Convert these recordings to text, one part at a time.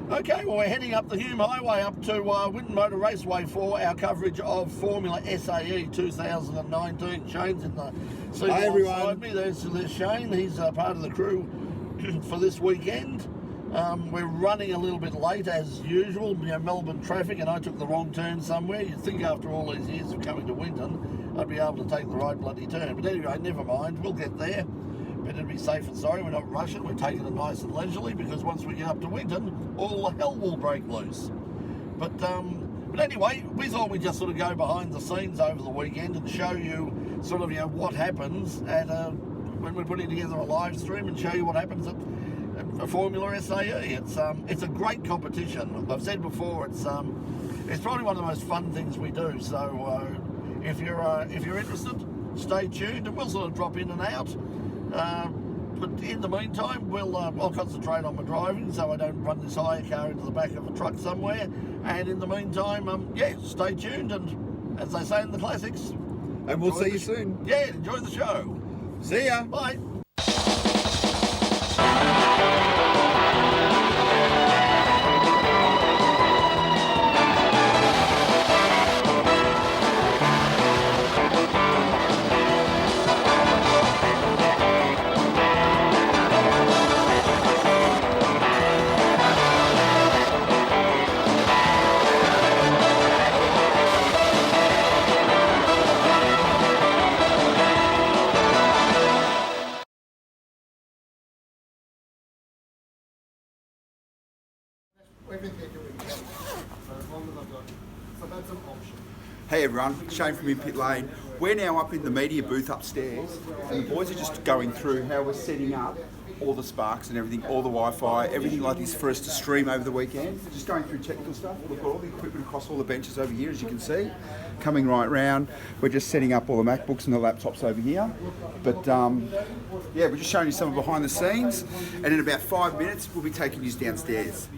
Okay, well, we're heading up the Hume Highway up to Winton Motor Raceway for our coverage of Formula SAE 2019. Shane's in the seat alongside me. There's Shane. He's part of the crew for this weekend. We're running a little bit late as usual. You know, Melbourne traffic, and I took the wrong turn somewhere. You'd think after all these years of coming to Winton, I'd be able to take the right bloody turn. But anyway, never mind. We'll get there. Better to be safe and sorry. We're not rushing. We're taking it nice and leisurely because once we get up to Winton, all the hell will break loose. But anyway, we thought we'd just sort of go behind the scenes over the weekend and show you sort of, you know, what happens at when we're putting together a live stream and show you what happens at Formula SAE. It's a great competition. I've said before, it's probably one of the most fun things we do. So if you're interested, stay tuned, and we'll sort of drop in and out. But in the meantime, I'll concentrate on my driving so I don't run this hire car into the back of a truck somewhere. And in the meantime, stay tuned, and as they say in the classics, and we'll see you soon. Yeah, enjoy the show. See ya. Bye. Hey everyone, Shane from In Pit Lane. We're now up in the media booth upstairs, and the boys are just going through how we're setting up all the sparks and everything, all the Wi-Fi, everything like this for us to stream over the weekend. Just going through technical stuff. We've got all the equipment across all the benches over here, as you can see, coming right round. We're just setting up all the MacBooks and the laptops over here. But yeah, we're just showing you some of behind the scenes, and in about 5 minutes, we'll be taking you downstairs.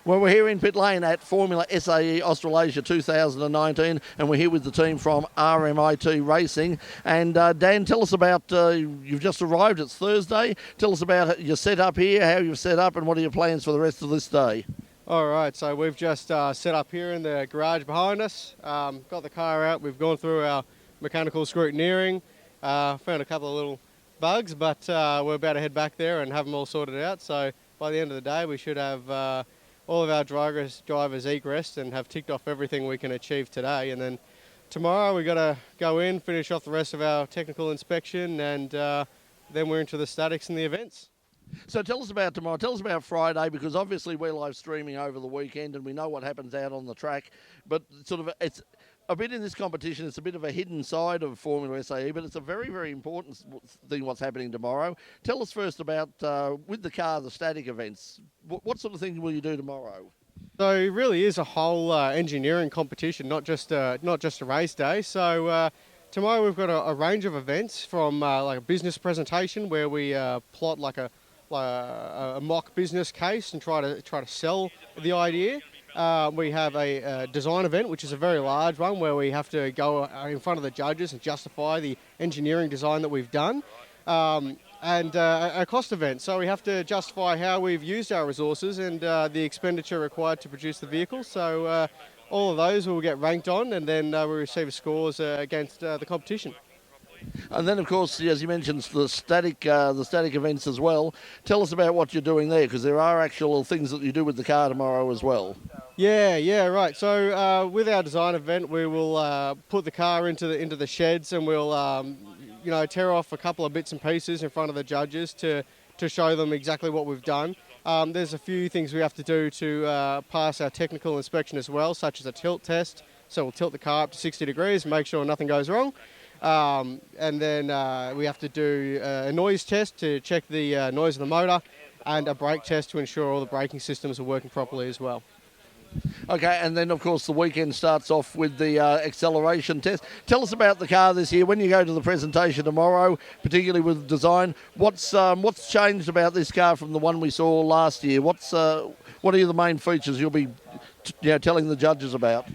Well, we're here in Pit Lane at Formula SAE Australasia 2019, and we're here with the team from RMIT Racing. And Dan, tell us about, you've just arrived, it's Thursday. Tell us about your setup here, how you've set up, and what are your plans for the rest of this day? All right, so we've just set up here in the garage behind us, got the car out, we've gone through our mechanical scrutineering, found a couple of little bugs, but we're about to head back there and have them all sorted out. So by the end of the day, we should have all of our drivers egressed and have ticked off everything we can achieve today. And then tomorrow we've got to go in, finish off the rest of our technical inspection, and then we're into the statics and the events. So tell us about tomorrow, tell us about Friday, because obviously we're live streaming over the weekend and we know what happens out on the track, but sort of it's a bit in this competition, it's a bit of a hidden side of Formula SAE, but it's a very, very important thing what's happening tomorrow. Tell us first about, with the car, the static events. What sort of thing will you do tomorrow? So it really is a whole engineering competition, not just a race day. So tomorrow we've got a range of events, from like a business presentation where we plot like a mock business case and try to sell the idea. We have a design event, which is a very large one, where we have to go in front of the judges and justify the engineering design that we've done. And a cost event, so we have to justify how we've used our resources and the expenditure required to produce the vehicle. So all of those will get ranked on, and then we receive scores against the competition. And then, of course, as you mentioned, the static events as well. Tell us about what you're doing there, because there are actual things that you do with the car tomorrow as well. Yeah, right. So with our design event, we will put the car into the sheds, and we'll tear off a couple of bits and pieces in front of the judges to show them exactly what we've done. There's a few things we have to do to pass our technical inspection as well, such as a tilt test. So we'll tilt the car up to 60 degrees and make sure nothing goes wrong. And then we have to do a noise test to check the noise of the motor, and a brake test to ensure all the braking systems are working properly as well. Okay, and then of course the weekend starts off with the acceleration test. Tell us about the car this year. When you go to the presentation tomorrow, particularly with design, what's changed about this car from the one we saw last year? What are the main features you'll be telling the judges about?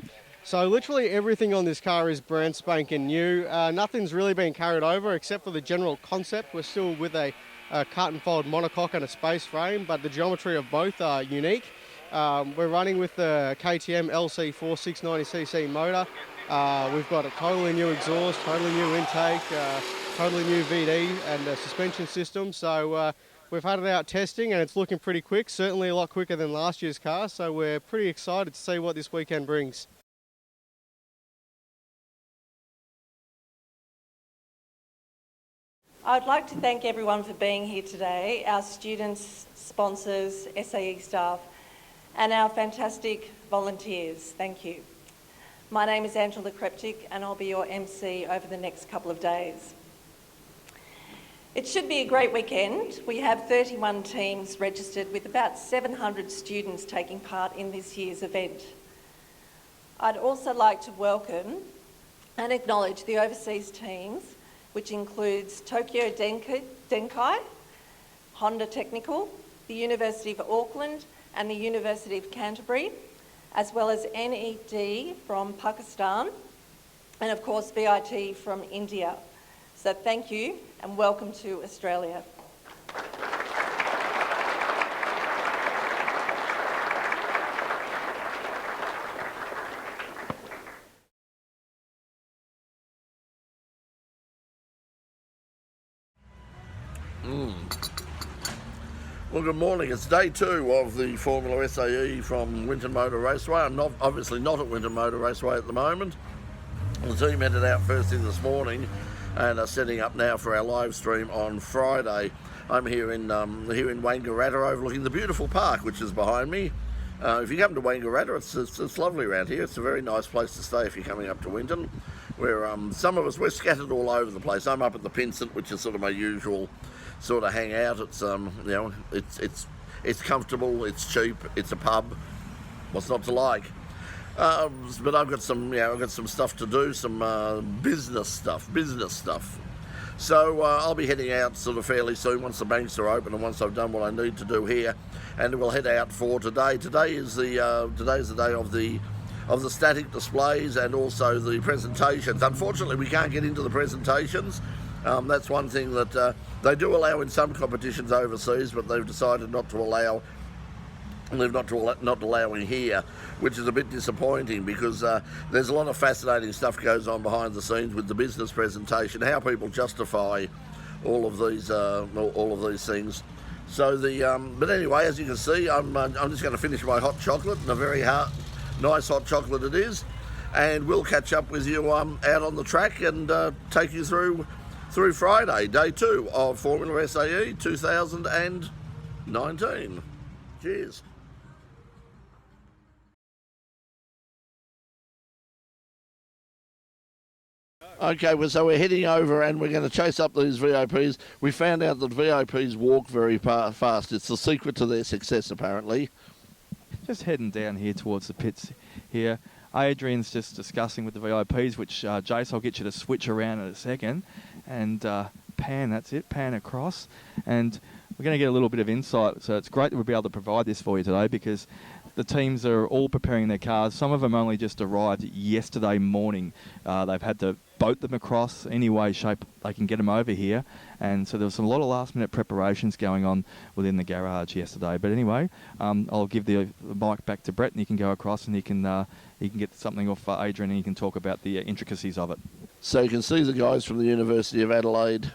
So literally everything on this car is brand spanking new. Nothing's really been carried over except for the general concept. We're still with a cut and fold monocoque and a space frame, but the geometry of both are unique. We're running with the KTM LC4 690cc motor. We've got a totally new exhaust, totally new intake, totally new VD and suspension system. So we've had it out testing and it's looking pretty quick, certainly a lot quicker than last year's car. So we're pretty excited to see what this weekend brings. I'd like to thank everyone for being here today, our students, sponsors, SAE staff, and our fantastic volunteers. Thank you. My name is Angela Kreptic and I'll be your MC over the next couple of days. It should be a great weekend. We have 31 teams registered with about 700 students taking part in this year's event. I'd also like to welcome and acknowledge the overseas teams, which includes Tokyo Denkai, Honda Technical, the University of Auckland and the University of Canterbury, as well as NED from Pakistan, and of course VIT from India. So thank you and welcome to Australia. Well, good morning. It's day 2 of the Formula SAE from Winton Motor Raceway. I'm obviously not at Winton Motor Raceway at the moment. The team headed out first thing this morning and are setting up now for our live stream on Friday. I'm here in Wangaratta overlooking the beautiful park which is behind me. If you come to Wangaratta, it's lovely around here. It's a very nice place to stay if you're coming up to Winton. Where some of us, we're scattered all over the place. I'm up at the Pinsent, which is sort of my usual sort of hang out. It's it's comfortable, it's cheap, it's a pub. What's not to like? But I've got some stuff to do, some business stuff. So I'll be heading out sort of fairly soon once the banks are open and once I've done what I need to do here, and we'll head out for today. Today's the day of the static displays and also the presentations. Unfortunately, we can't get into the presentations. That's one thing that they do allow in some competitions overseas, but they've decided not to allow. They're not allowing here, which is a bit disappointing because there's a lot of fascinating stuff goes on behind the scenes with the business presentation, how people justify all of these things. So but anyway, as you can see, I'm just going to finish my hot chocolate, and a very nice hot chocolate it is, and we'll catch up with you out on the track and take you through Friday, day 2 of Formula SAE 2019. Cheers. Okay, well, so we're heading over and we're going to chase up these VIPs. We found out that VIPs walk very fast. It's the secret to their success, apparently. Just heading down here towards the pits here. Adrian's just discussing with the VIPs, which Jace, I'll get you to switch around in a second. And pan, that's it, pan across. And we're going to get a little bit of insight. So it's great that we'll be able to provide this for you today because the teams are all preparing their cars. Some of them only just arrived yesterday morning. They've had to boat them across any way, shape they can get them over here. And so there was a lot of last-minute preparations going on within the garage yesterday. But anyway, I'll give the mic back to Brett, and he can go across and he can get something off Adrian, and he can talk about the intricacies of it. So you can see the guys from the University of Adelaide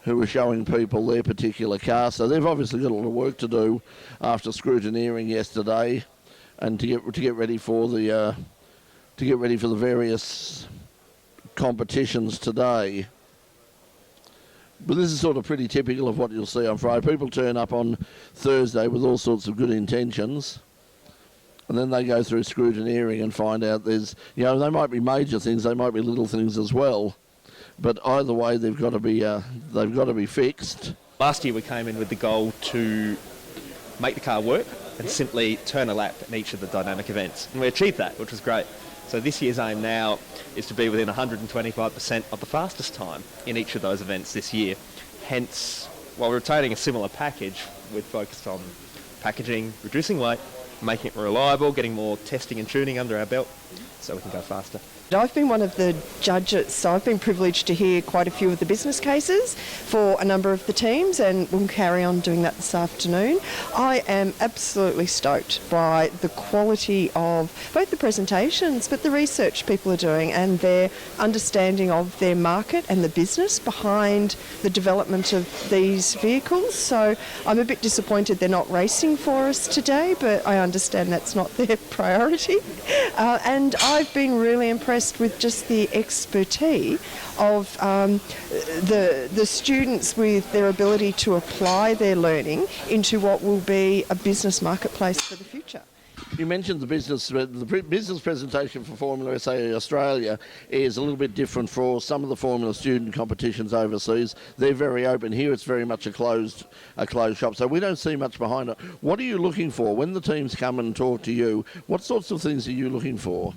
who are showing people their particular car. So they've obviously got a lot of work to do after scrutineering yesterday, and to get ready for the various competitions today. But this is sort of pretty typical of what you'll see on Friday. People turn up on Thursday with all sorts of good intentions, and then they go through scrutineering and find out there's, you know, they might be major things, they might be little things as well, but either way they've got to be fixed. Last year we came in with the goal to make the car work and simply turn a lap in each of the dynamic events, and we achieved that, which was great. So this year's aim now is to be within 125% of the fastest time in each of those events this year. Hence, while retaining a similar package, we're focused on packaging, reducing weight, making it reliable, getting more testing and tuning under our belt so we can go faster. I've been one of the judges, so I've been privileged to hear quite a few of the business cases for a number of the teams, and we'll carry on doing that this afternoon. I am absolutely stoked by the quality of both the presentations but the research people are doing and their understanding of their market and the business behind the development of these vehicles. So I'm a bit disappointed they're not racing for us today, but I understand that's not their priority. And I've been really impressed with just the expertise of the students with their ability to apply their learning into what will be a business marketplace for the future. You mentioned the business presentation for Formula SAE Australia is a little bit different for some of the Formula student competitions overseas. They're very open. Here it's very much a closed shop, so we don't see much behind it. What are you looking for when the teams come and talk to you? What sorts of things are you looking for?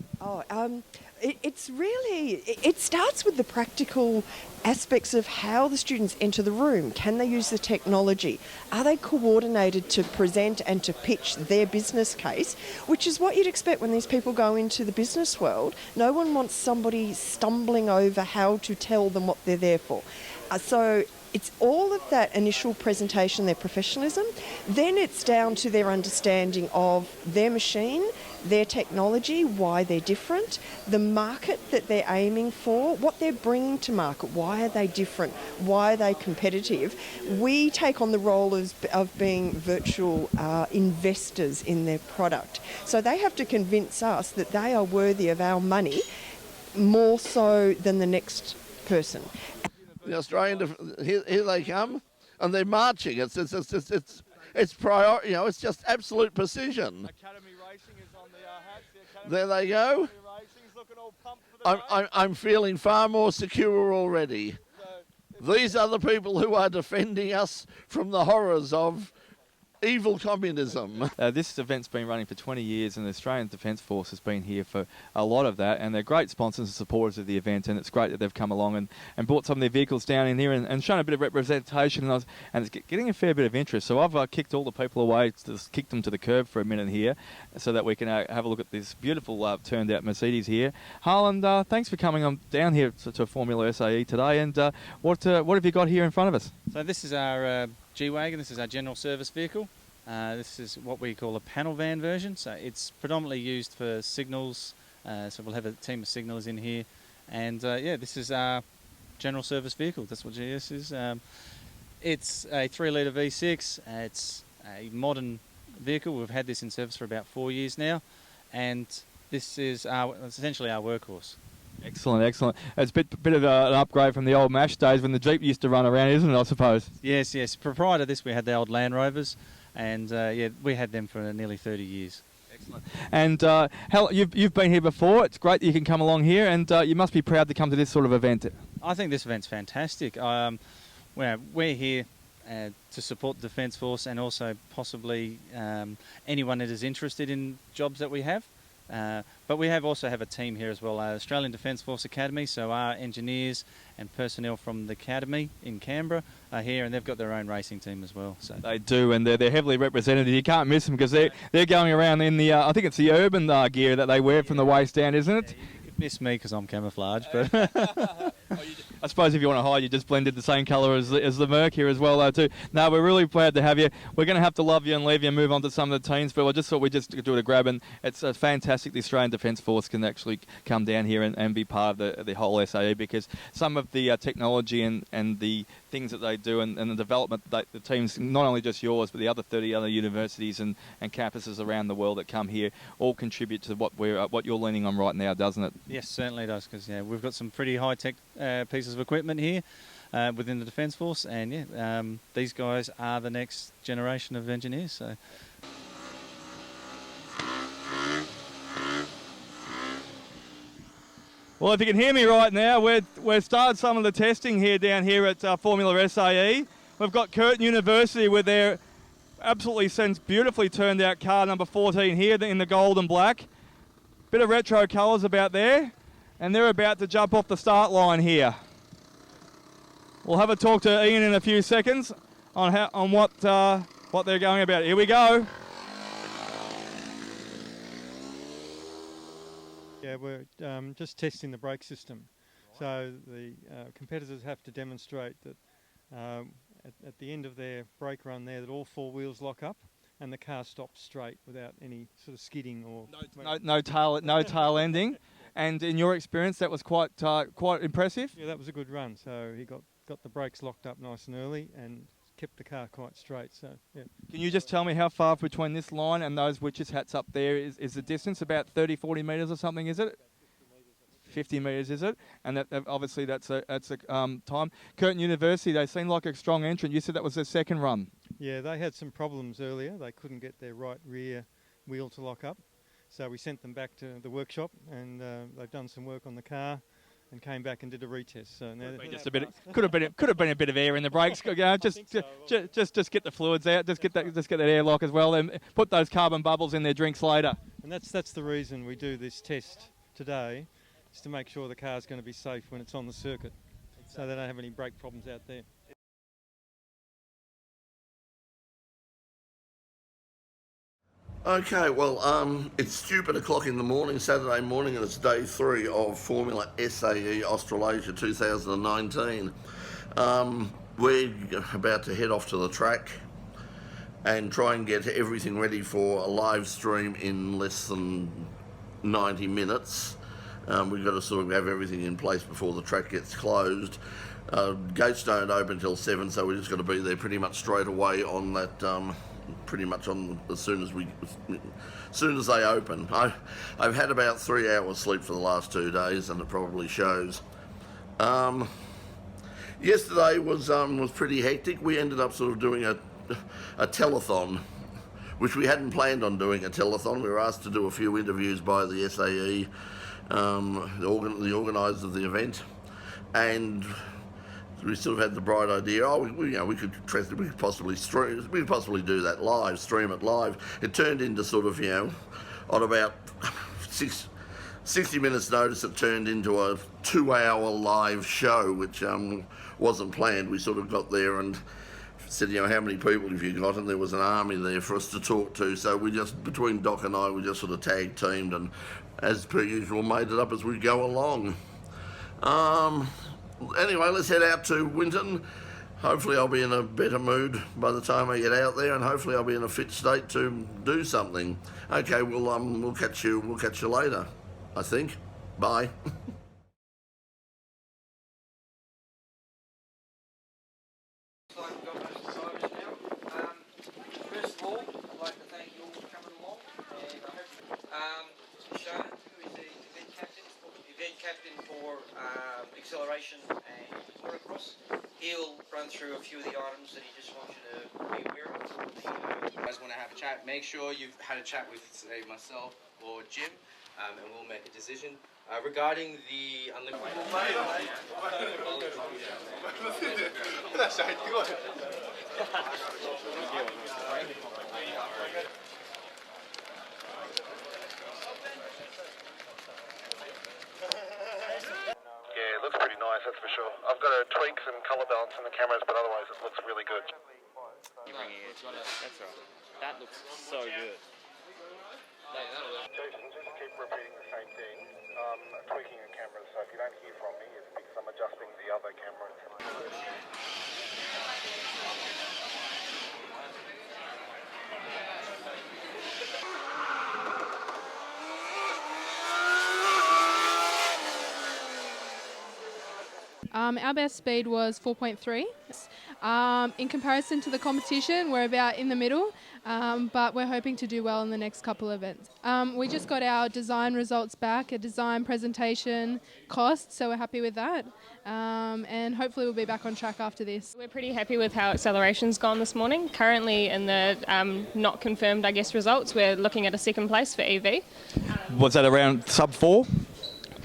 It starts with the practical aspects of how the students enter the room. Can they use the technology? Are they coordinated to present and to pitch their business case, which is what you'd expect when these people go into the business world. No one wants somebody stumbling over how to tell them what they're there for. So it's all of that initial presentation, their professionalism. Then it's down to their understanding of their machine, their technology, why they're different, the market that they're aiming for, what they're bringing to market, why are they different, why are they competitive. We take on the role of being virtual investors in their product. So they have to convince us that they are worthy of our money more so than the next person. The Australian, here they come, and they're marching. It's prior, you know, it's just absolute precision. Academy Racing is on the hats. There they go. Racing's looking all pumped for the I'm feeling far more secure already. These are the people who are defending us from the horrors of evil communism. This event's been running for 20 years, and the Australian Defence Force has been here for a lot of that, and they're great sponsors and supporters of the event, and it's great that they've come along and brought some of their vehicles down in here and shown a bit of representation, and it's getting a fair bit of interest. So I've kicked all the people away, just kicked them to the curb for a minute here so that we can have a look at this beautiful turned out Mercedes here. Harlan, thanks for coming on down here to Formula SAE today, and what have you got here in front of us? So this is our G-Wagon. This is our general service vehicle. This is what we call a panel van version, so it's predominantly used for signals, so we'll have a team of signalers in here, and this is our general service vehicle. That's what GS is. It's a 3-litre V6, it's a modern vehicle. We've had this in service for about 4 years now, and this is essentially our workhorse. Excellent, excellent. It's a bit of an upgrade from the old MASH days when the Jeep used to run around, isn't it, I suppose? Yes. Prior to this we had the old Land Rovers, and we had them for nearly 30 years. Excellent. And you've been here before. It's great that you can come along here, and you must be proud to come to this sort of event. I think this event's fantastic. We're here to support the Defence Force, and also possibly anyone that is interested in jobs that we have. But we also have a team here as well, Australian Defence Force Academy, so our engineers and personnel from the Academy in Canberra are here, and they've got their own racing team as well. So they do, and they're heavily represented. You can't miss them because they're going around in the, I think it's the urban gear that they wear from the waist down, isn't it? Yeah, you could miss me because I'm camouflage, but... I suppose if you want to hide, you just blended the same colour as the Merc here as well, though, too. No, we're really glad to have you. We're going to have to love you and leave you and move on to some of the teams, but I just thought we'd just do it a grab, and it's fantastic the Australian Defence Force can actually come down here and be part of the whole SAE, because some of the technology and the things that they do and the development that the teams, not only just yours, but the other 30 other universities and campuses around the world that come here, all contribute to what you're leaning on right now, doesn't it? Yes, certainly does, because we've got some pretty high-tech pieces of equipment here within the Defence Force, and these guys are the next generation of engineers. So. Well, if you can hear me right now, we've started some of the testing here down here at Formula SAE. We've got Curtin University with their absolutely beautifully turned out car number 14 here in the gold and black. Bit of retro colours about there, and they're about to jump off the start line here. We'll have a talk to Ian in a few seconds on what they're going about. Here we go. Yeah, we're just testing the brake system. So the competitors have to demonstrate that at the end of their brake run there that all four wheels lock up and the car stops straight without any sort of skidding or... No tail ending. And in your experience, that was quite impressive? Yeah, that was a good run. So he got the brakes locked up nice and early and kept the car quite straight. So yeah. Can you just tell me how far between this line and those witches' hats up there is the distance? About 30, 40 metres or something, is it? 50 metres, is it? And that obviously that's a time. Curtin University, they seem like a strong entrant. You said that was their second run. Yeah, they had some problems earlier. They couldn't get their right rear wheel to lock up. So we sent them back to the workshop and they've done some work on the car and came back and did a retest. So now just a bit. Could have been a bit of air in the brakes. Just get the fluids out. Just get that airlock as well. And put those carbon bubbles in their drinks later. And that's the reason we do this test today, is to make sure the car's going to be safe when it's on the circuit, so they don't have any brake problems out there. Okay, well, it's stupid o'clock in the morning, Saturday morning, and it's day 3 of Formula SAE Australasia 2019. We're about to head off to the track and try and get everything ready for a live stream in less than 90 minutes. We've got to sort of have everything in place before the track gets closed. Gates don't open till 7, so we're just got to be there pretty much straight away on that. Pretty much on as soon as they open. I've had about 3 hours sleep for the last 2 days, and it probably shows. Yesterday was pretty hectic. We ended up sort of doing a telethon, which we hadn't planned on doing a telethon. We were asked to do a few interviews by the SAE, the organisers of the event, and we sort of had the bright idea, we could possibly do that live, stream it live. It turned into sort of, on about 60 minutes notice, it turned into a 2-hour live show, which wasn't planned. We sort of got there and said, how many people have you got? And there was an army there for us to talk to. So we just, between Doc and I, we just sort of tag teamed and, as per usual, made it up as we go along. Anyway, let's head out to Winton. Hopefully I'll be in a better mood by the time I get out there, and hopefully I'll be in a fit state to do something. Okay, we'll catch you later, I think. Bye. First of all, I'd like to thank you all for coming along, and I hope Sean, who is the event captain for acceleration and motocross, he'll run through a few of the items that he just wants you to be aware of. You guys want to have a chat, make sure you've had a chat with, say, myself or Jim, and we'll make a decision. Regarding the unlimited... Yeah, it looks pretty nice, that's for sure. I've got to tweak some colour balance in the cameras, but otherwise it looks really good. That's right. That looks so good. Jason, just keep repeating the same thing. Tweaking the cameras, so if you don't hear from me, it's because I'm adjusting the other camera. Our best speed was 4.3. In comparison to the competition, we're about in the middle, but we're hoping to do well in the next couple of events. We just got our design results back, a design presentation cost, so we're happy with that. And hopefully we'll be back on track after this. We're pretty happy with how acceleration's gone this morning. Currently in the not confirmed, results, we're looking at a second place for EV. Was that around sub 4?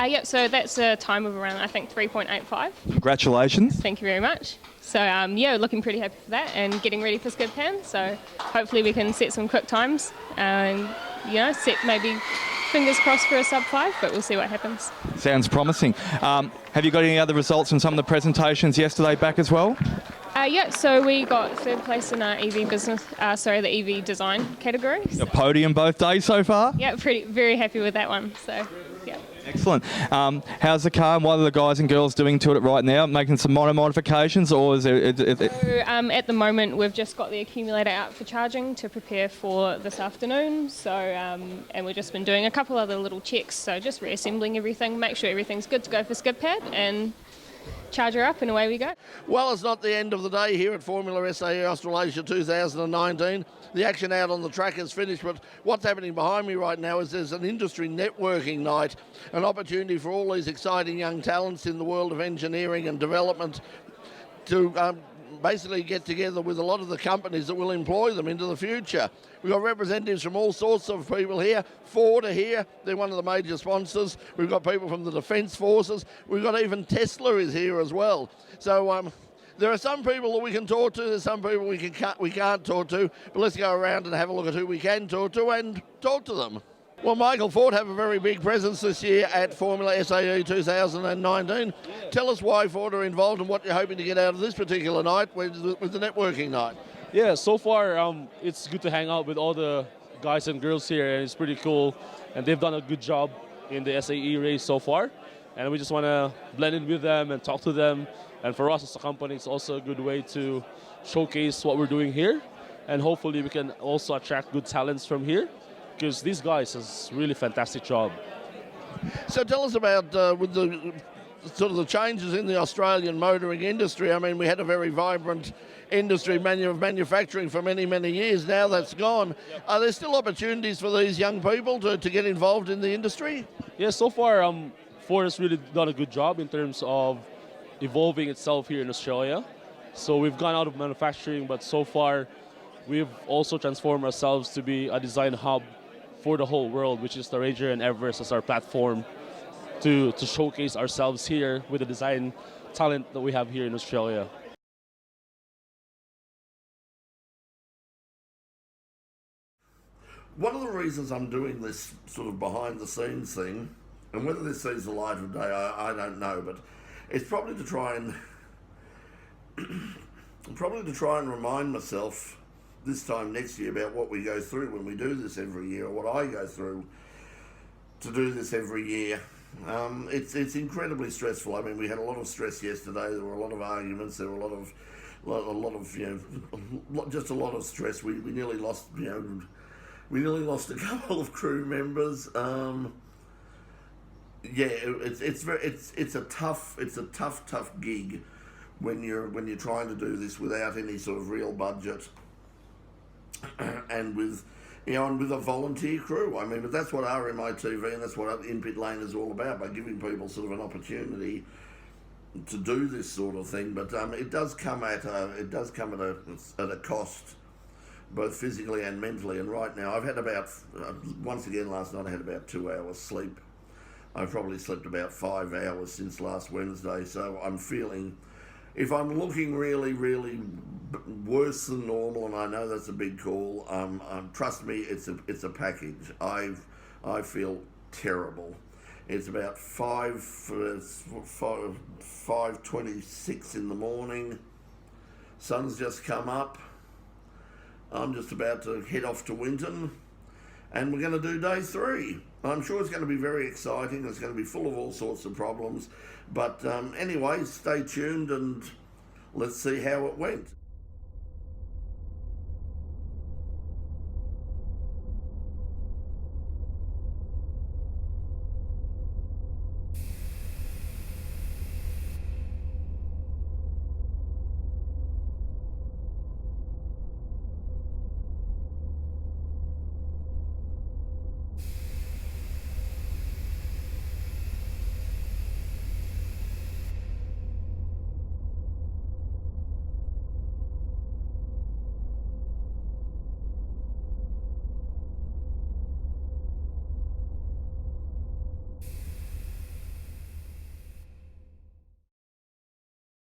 Yep, so that's a time of around, I think, 3.85. Congratulations. Thank you very much. So, yeah, looking pretty happy for that and getting ready for skid pan. So hopefully we can set some quick times and, set maybe fingers crossed for a sub 5, but we'll see what happens. Sounds promising. Have you got any other results from some of the presentations yesterday back as well? Yeah, so we got third place in our EV business, the EV design category. A podium both days so far? Yeah, very happy with that one. So, yeah. Excellent. How's the car and what are the guys and girls doing to it right now? Making some minor modifications or is it... So, at the moment we've just got the accumulator out for charging to prepare for this afternoon. So, and we've just been doing a couple other little checks. So just reassembling everything, make sure everything's good to go for skid pad and charge her up and away we go. Well, it's not the end of the day here at Formula SAE Australasia 2019. The action out on the track is finished, but what's happening behind me right now is there's an industry networking night, an opportunity for all these exciting young talents in the world of engineering and development to basically get together with a lot of the companies that will employ them into the future. We've got representatives from all sorts of people here. Ford are here, they're one of the major sponsors. We've got people from the Defence Forces. We've got even Tesla is here as well. So there are some people that we can talk to, there's some people we can't talk to, but let's go around and have a look at who we can talk to and talk to them. Well, Michael, Ford have a very big presence this year at Formula SAE 2019. Tell us why Ford are involved and what you're hoping to get out of this particular night with the networking night. Yeah, so far it's good to hang out with all the guys and girls here, and it's pretty cool. And they've done a good job in the SAE race so far. And we just want to blend in with them and talk to them. And for us as a company, it's also a good way to showcase what we're doing here. And hopefully we can also attract good talents from here, because these guys has really fantastic job. So tell us about with the sort of the changes in the Australian motoring industry. I mean, we had a very vibrant industry of manufacturing for many, many years. Now that's gone. Yep. Are there still opportunities for these young people to get involved in the industry? Yeah, so far Ford has really done a good job in terms of evolving itself here in Australia. So we've gone out of manufacturing, but so far we've also transformed ourselves to be a design hub for the whole world, which is the Ranger and Everest as our platform to showcase ourselves here with the design talent that we have here in Australia. One of the reasons I'm doing this sort of behind the scenes thing, and whether this sees the light of day, I don't know, but it's probably to try and remind myself this time next year about what we go through when we do this every year, or what I go through to do this every year. It's incredibly stressful. I mean, we had a lot of stress yesterday. There were a lot of arguments. There were a lot of just a lot of stress. We nearly lost we nearly lost a couple of crew members. It's a tough gig when you're trying to do this without any sort of real budget. And with a volunteer crew. I mean, but that's what RMITV and that's what In Pit Lane is all about, by giving people sort of an opportunity to do this sort of thing. But it does come at a cost, both physically and mentally. And right now, I've had about once again last night I had about 2 hours sleep. I've probably slept about 5 hours since last Wednesday, so I'm feeling. If I'm looking really, really worse than normal, and I know that's a big call, trust me, it's a package. I feel terrible. It's about 5:26 in the morning. Sun's just come up. I'm just about to head off to Winton, and we're going to do day 3. I'm sure it's going to be very exciting. It's going to be full of all sorts of problems. But anyway, stay tuned and let's see how it went.